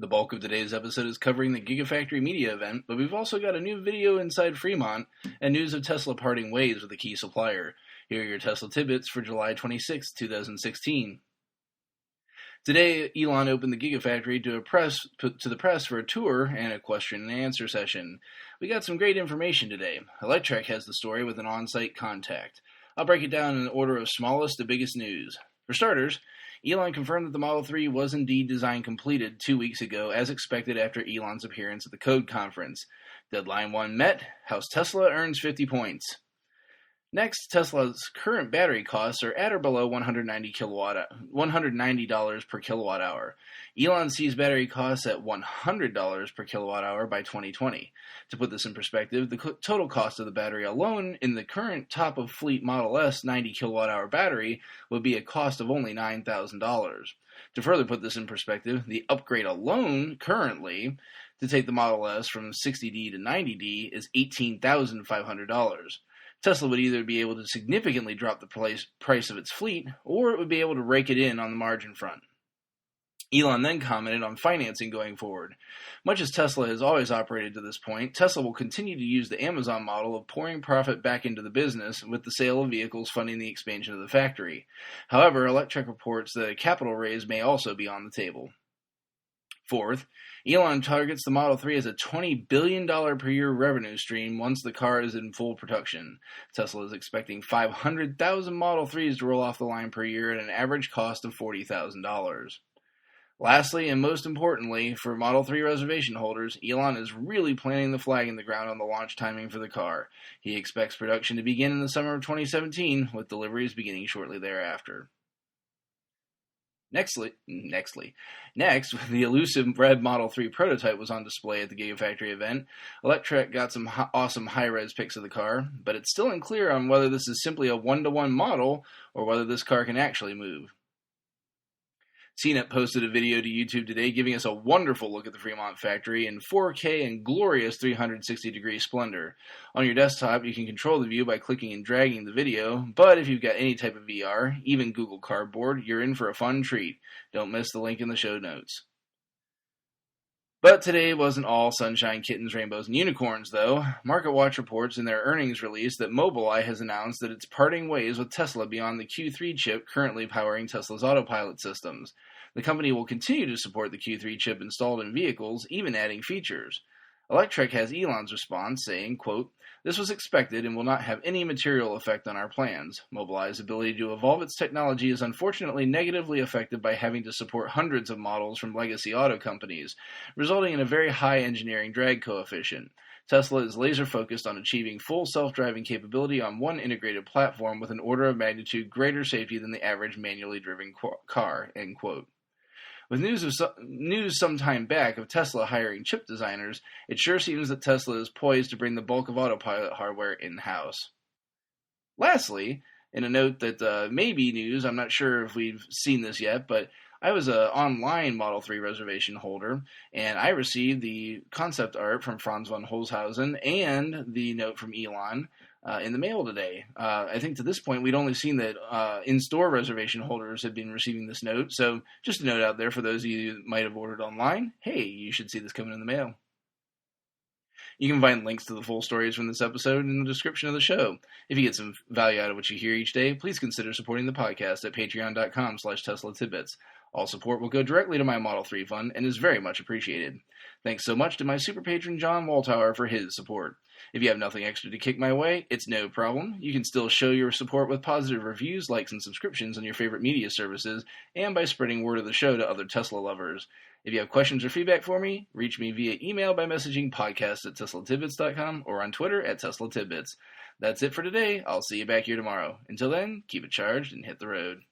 The bulk of today's episode is covering the Gigafactory media event, but we've also got a new video inside Fremont and news of Tesla parting ways with a key supplier. Here are your Tesla tidbits for July 26, 2016. Today, Elon opened the Gigafactory to the press for a tour and a question and answer session. We got some great information today. Electrek has the story with an on-site contact. I'll break it down in the order of smallest to biggest news. For starters, Elon confirmed that the Model 3 was indeed design completed 2 weeks ago, as expected after Elon's appearance at the Code Conference. Deadline 1 met. House Tesla earns 50 points. Next, Tesla's current battery costs are at or below $190 per kilowatt hour. Elon sees battery costs at $100 per kilowatt hour by 2020. To put this in perspective, the total cost of the battery alone in the current top-of-fleet Model S 90 kilowatt hour battery would be a cost of only $9,000. To further put this in perspective, the upgrade alone currently to take the Model S from 60D to 90D is $18,500. Tesla would either be able to significantly drop the price of its fleet, or it would be able to rake it in on the margin front. Elon then commented on financing going forward. Much as Tesla has always operated to this point, Tesla will continue to use the Amazon model of pouring profit back into the business, with the sale of vehicles funding the expansion of the factory. However, Electrek reports that a capital raise may also be on the table. Fourth, Elon targets the Model 3 as a $20 billion per year revenue stream once the car is in full production. Tesla is expecting 500,000 Model 3s to roll off the line per year at an average cost of $40,000. Lastly, and most importantly, for Model 3 reservation holders, Elon is really planting the flag in the ground on the launch timing for the car. He expects production to begin in the summer of 2017, with deliveries beginning shortly thereafter. Next, the elusive red Model 3 prototype was on display at the Gigafactory event. Electrek got some awesome high-res pics of the car, but it's still unclear on whether this is simply a one-to-one model or whether this car can actually move. CNET posted a video to YouTube today giving us a wonderful look at the Fremont factory in 4K and glorious 360-degree splendor. On your desktop, you can control the view by clicking and dragging the video, but if you've got any type of VR, even Google Cardboard, you're in for a fun treat. Don't miss the link in the show notes. But today wasn't all sunshine, kittens, rainbows, and unicorns, though. MarketWatch reports in their earnings release that Mobileye has announced that it's parting ways with Tesla beyond the Q3 chip currently powering Tesla's autopilot systems. The company will continue to support the Q3 chip installed in vehicles, even adding features. Electrek has Elon's response, saying, quote, "This was expected and will not have any material effect on our plans. Mobileye's ability to evolve its technology is unfortunately negatively affected by having to support hundreds of models from legacy auto companies, resulting in a very high engineering drag coefficient. Tesla is laser-focused on achieving full self-driving capability on one integrated platform with an order of magnitude greater safety than the average manually driven car," end quote. With news some time back of Tesla hiring chip designers, it sure seems that Tesla is poised to bring the bulk of autopilot hardware in-house. Lastly, in a note that may be news, I'm not sure if we've seen this yet, but I was an online Model 3 reservation holder, and I received the concept art from Franz von Holzhausen and the note from Elon in the mail today. I think to this point we'd only seen that in-store reservation holders had been receiving this note, so just a note out there for those of you who might have ordered online, hey, you should see this coming in the mail. You can find links to the full stories from this episode in the description of the show. If you get some value out of what you hear each day, please consider supporting the podcast at patreon.com/Tesla Tidbits. All support will go directly to my Model 3 fund and is very much appreciated. Thanks so much to my super patron John Waltower for his support. If you have nothing extra to kick my way, it's no problem. You can still show your support with positive reviews, likes, and subscriptions on your favorite media services, and by spreading word of the show to other Tesla lovers. If you have questions or feedback for me, reach me via email by messaging podcast@teslatidbits.com or on Twitter @TeslaTidbits. That's it for today. I'll see you back here tomorrow. Until then, keep it charged and hit the road.